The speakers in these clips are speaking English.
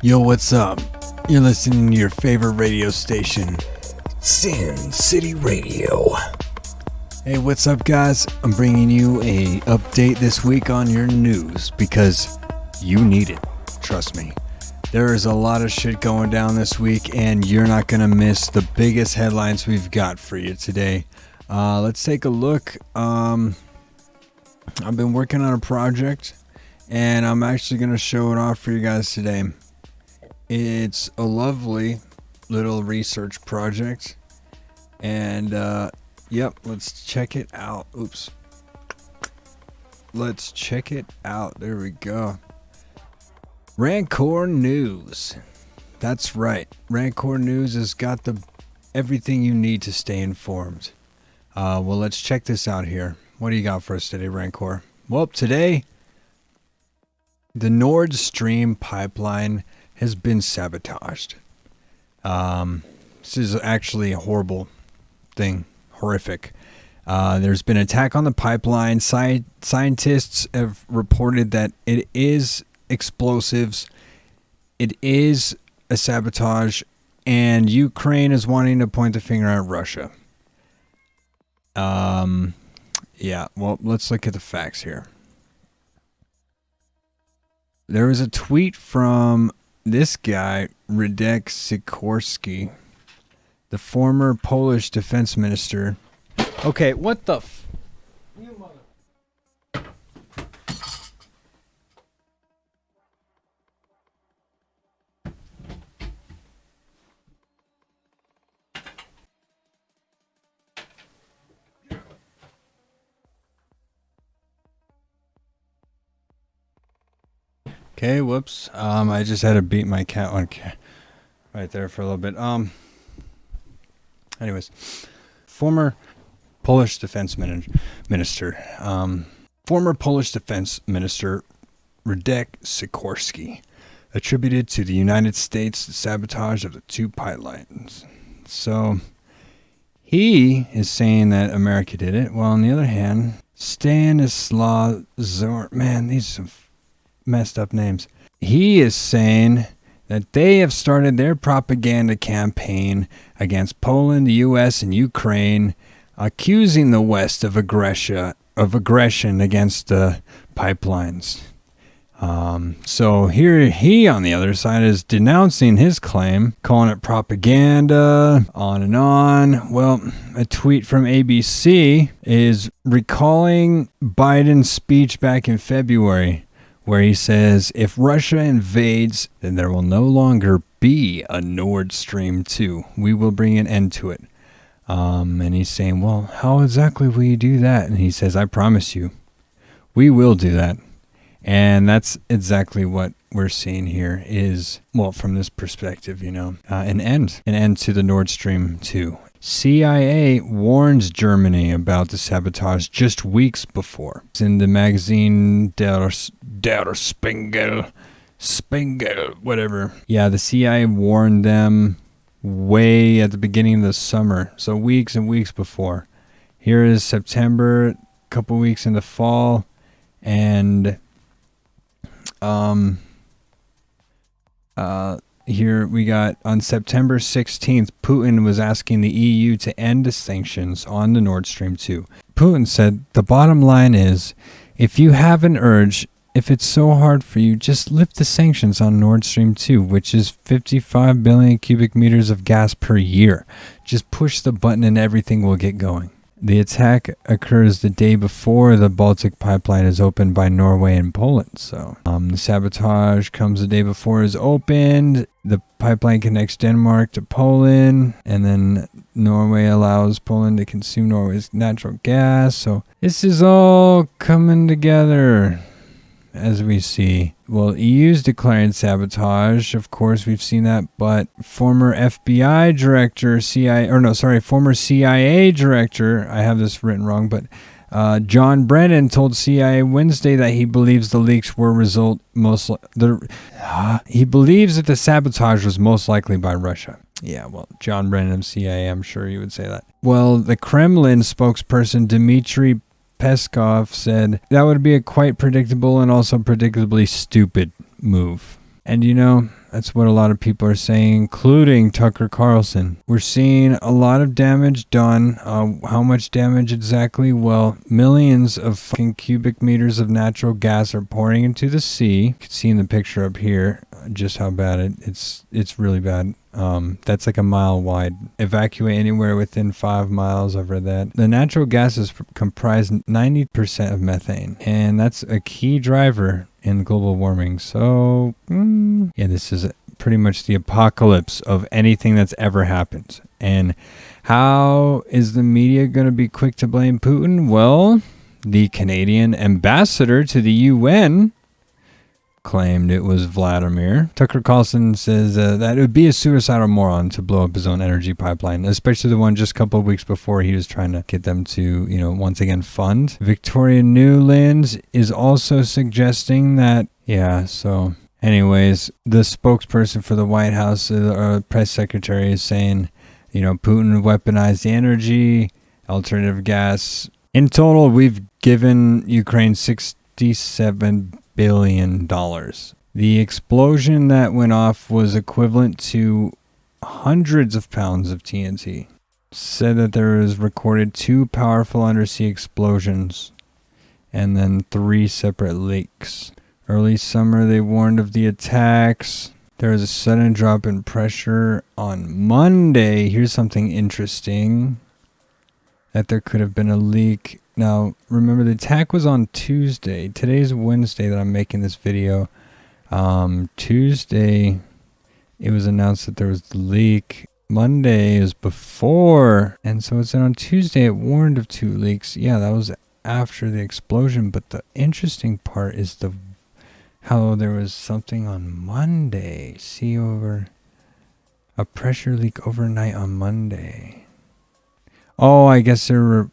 Yo, what's up? You're listening to your favorite radio station, Sin City Radio. Hey, what's up, guys? I'm bringing you a update this week on your news because you need it. Trust me. There is a lot of shit going down this week, and you're not going to miss the biggest headlines we've got for you today. Let's take a look. I've been working on a project, and I'm actually going to show it off for you guys today. It's a lovely little research project, and yep, let's check it out. Oops. Let's check it out. There we go. Rancor News. That's right. Rancor News has got everything you need to stay informed. Well, let's check this out here. What do you got for us today, Rancor? Well, today, the Nord Stream pipeline has been sabotaged. This is actually a horrible thing. Horrific. There's been an attack on the pipeline. Scientists have reported that it is explosives. It is a sabotage, and Ukraine is wanting to point the finger at Russia. Yeah, well, let's look at the facts here. There was a tweet from this guy, Radek Sikorski, the former Polish defense minister. Okay, what the You mother... Okay, whoops. I just had to beat my cat right there for a little bit. Anyways, former Polish defense minister, former Polish defense minister Radek Sikorski attributed to the United States the sabotage of the two pipelines. So he is saying that America did it. While on the other hand, Stanislaw Zor, man, these are some messed up names. He is saying that they have started their propaganda campaign against Poland, the U.S., and Ukraine, accusing the West of aggression against the pipelines. So here he, on the other side, is denouncing his claim, calling it propaganda, on and on. Well, a tweet from ABC is recalling Biden's speech back in February, where he says, if Russia invades, then there will no longer be a Nord Stream 2. We will bring an end to it. And he's saying, well, how exactly will you do that? And he says, I promise you, we will do that. And that's exactly what we're seeing here is, well, from this perspective, an end to the Nord Stream 2. CIA warns Germany about the sabotage just weeks before. It's in the magazine Der Spiegel, whatever. Yeah, the CIA warned them way at the beginning of the summer, so weeks and weeks before. Here is September, a couple weeks in the fall, and here we got on September 16th, Putin was asking the EU to end the sanctions on the Nord Stream 2. Putin said, the bottom line is, if you have an urge, if it's so hard for you, just lift the sanctions on Nord Stream 2, which is 55 billion cubic meters of gas per year. Just push the button and everything will get going. The attack occurs the day before the Baltic pipeline is opened by Norway and Poland. So the sabotage comes the day before it's opened. The pipeline connects Denmark to Poland, and then Norway allows Poland to consume Norway's natural gas. So this is all coming together, as we see. Well, EU's declaring sabotage. Of course, we've seen that. But former FBI director, former CIA director, I have this written wrong, but John Brennan told CIA Wednesday that he believes the leaks were he believes that the sabotage was most likely by Russia. Yeah, well, John Brennan of CIA, I'm sure you would say that. Well, the Kremlin spokesperson Dmitry Peskov said that would be a quite predictable and also predictably stupid move. And That's what a lot of people are saying, including Tucker Carlson. We're seeing a lot of damage done. How much damage exactly? Well, millions of fucking cubic meters of natural gas are pouring into the sea. You can see in the picture up here just how bad it's really bad. That's like a mile wide. Evacuate anywhere within 5 miles. I've read that. The natural gases comprise 90% of methane, and that's a key driver in global warming. So, yeah, this is pretty much the apocalypse of anything that's ever happened. And how is the media going to be quick to blame Putin? Well, the Canadian ambassador to the UN claimed it was Vladimir. Tucker Carlson says that it would be a suicidal moron to blow up his own energy pipeline, especially the one just a couple of weeks before he was trying to get them to, once again fund. Victoria Newlands is also suggesting that, so anyways, the spokesperson for the White House, press secretary, is saying, Putin weaponized the energy, alternative gas. In total, we've given Ukraine $67 billion. The explosion that went off was equivalent to hundreds of pounds of TNT. Said that there was recorded 2 powerful undersea explosions and then 3 separate leaks. Early summer, they warned of the attacks. There was a sudden drop in pressure on Monday. Here's something interesting. That there could have been a leak. Now, remember, the attack was on Tuesday. Today's Wednesday that I'm making this video. Tuesday, it was announced that there was the leak. Monday is before. And so it said on Tuesday it warned of 2 leaks. Yeah, that was after the explosion. But the interesting part is how there was something on Monday. See over a pressure leak overnight on Monday. Oh, I guess they're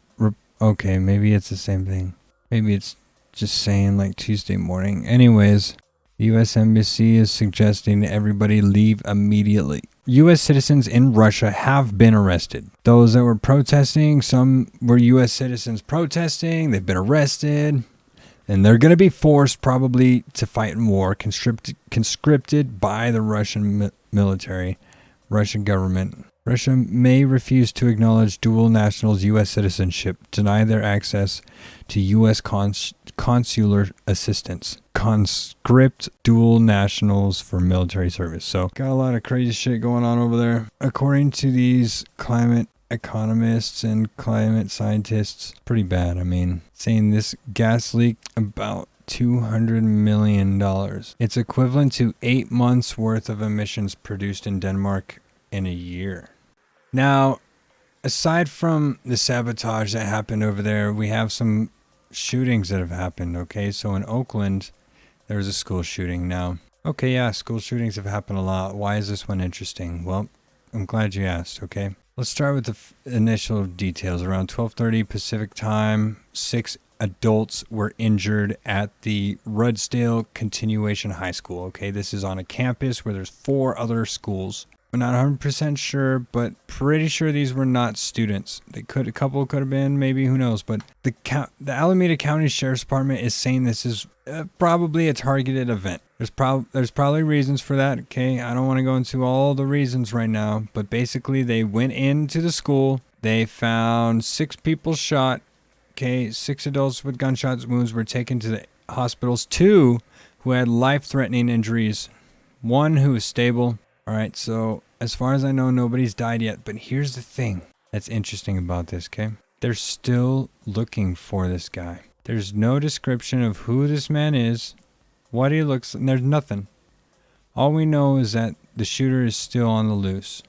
okay, maybe it's the same thing. Maybe it's just saying like Tuesday morning. Anyways, the U.S. Embassy is suggesting everybody leave immediately. U.S. citizens in Russia have been arrested. Those that were protesting, some were U.S. citizens protesting. They've been arrested. And they're going to be forced probably to fight in war, conscripted by the Russian military, Russian government. Russia may refuse to acknowledge dual nationals' U.S. citizenship, deny their access to U.S. consular assistance, conscript dual nationals for military service. So, got a lot of crazy shit going on over there. According to these climate economists and climate scientists, pretty bad. I mean, saying this gas leak about $200 million. It's equivalent to 8 months worth of emissions produced in Denmark in a year. Now, aside from the sabotage that happened over there, we have some shootings that have happened, okay? So in Oakland, there was a school shooting. Now, okay, yeah, school shootings have happened a lot. Why is this one interesting? Well, I'm glad you asked, okay? Let's start with the initial details. Around 12:30 Pacific time, 6 adults were injured at the Rudsdale Continuation High School, okay? This is on a campus where there's 4 other schools. We're not 100% sure, but pretty sure these were not students. A couple could have been, maybe, who knows. But the Alameda County Sheriff's Department is saying this is probably a targeted event. There's probably reasons for that, okay? I don't want to go into all the reasons right now, but basically they went into the school. They found 6 people shot, okay? 6 adults with gunshot wounds were taken to the hospitals. 2 who had life-threatening injuries. 1 who was stable. All right, so as far as I know, nobody's died yet. But here's the thing that's interesting about this, okay? They're still looking for this guy. There's no description of who this man is, what he looks like. There's nothing. All we know is that the shooter is still on the loose,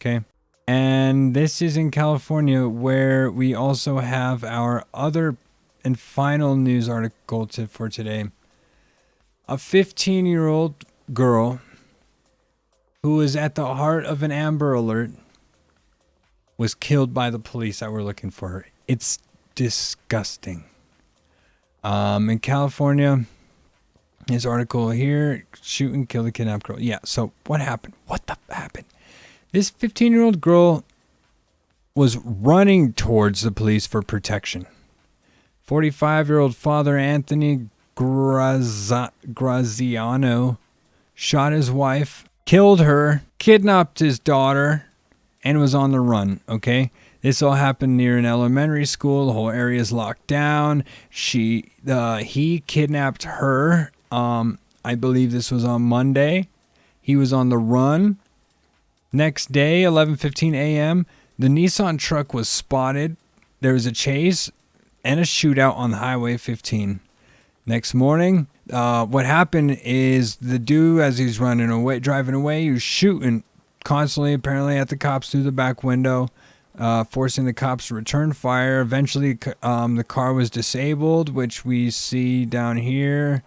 okay? And this is in California, where we also have our other and final news article for today. A 15-year-old girl who was at the heart of an Amber Alert was killed by the police that were looking for her. It's disgusting. In California, this article here, shoot and kill the kidnapped girl. Yeah, so what happened? What the happened? This 15-year-old girl was running towards the police for protection. 45-year-old father Anthony Graziano shot his wife, killed her, kidnapped his daughter, and was on the run, okay? This all happened near an elementary school. The whole area is locked down. He kidnapped her. I believe this was on Monday. He was on the run. Next day, 11:15 a.m., the Nissan truck was spotted. There was a chase and a shootout on Highway 15. Next morning, what happened is the dude, as he's driving away, he was shooting constantly, apparently, at the cops through the back window, forcing the cops to return fire. Eventually, the car was disabled, which we see down here.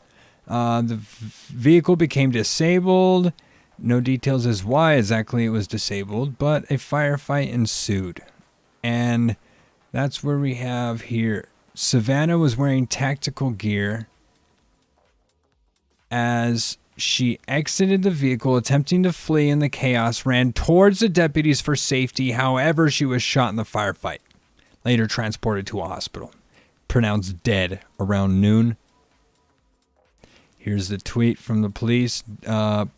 The vehicle became disabled. No details as why exactly it was disabled, but a firefight ensued. And that's where we have here. Savannah was wearing tactical gear as she exited the vehicle, attempting to flee in the chaos, ran towards the deputies for safety. However, she was shot in the firefight. Later transported to a hospital. Pronounced dead around noon. Here's the tweet from the police,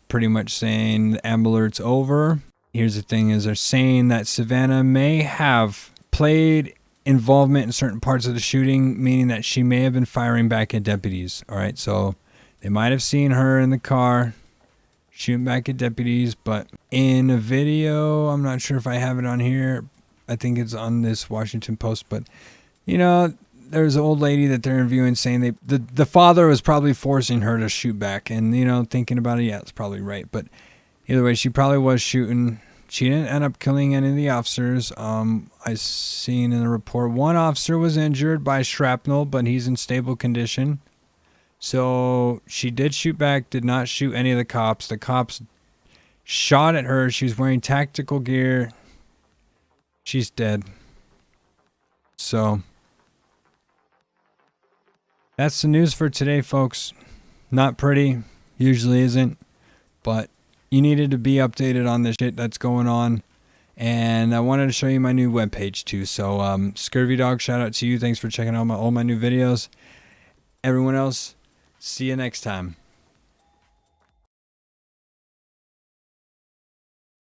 pretty much saying the Amber Alert's over. Here's the thing is they're saying that Savannah may have played involvement in certain parts of the shooting, meaning that she may have been firing back at deputies. All right, so they might have seen her in the car shooting back at deputies, but in a video, I'm not sure if I have it on here. I think it's on this Washington Post, but you know, there's an old lady that they're interviewing saying the father was probably forcing her to shoot back. And, you know, thinking about it, yeah, it's probably right. But either way, she probably was shooting. She didn't end up killing any of the officers. I seen in the report one officer was injured by shrapnel, but he's in stable condition. So she did shoot back, did not shoot any of the cops. The cops shot at her. She was wearing tactical gear. She's dead. So that's the news for today, folks. Not pretty, usually isn't, but you needed to be updated on this shit that's going on. And I wanted to show you my new webpage too. So, Scurvy Dog, shout out to you. Thanks for checking out all my new videos. Everyone else, see you next time.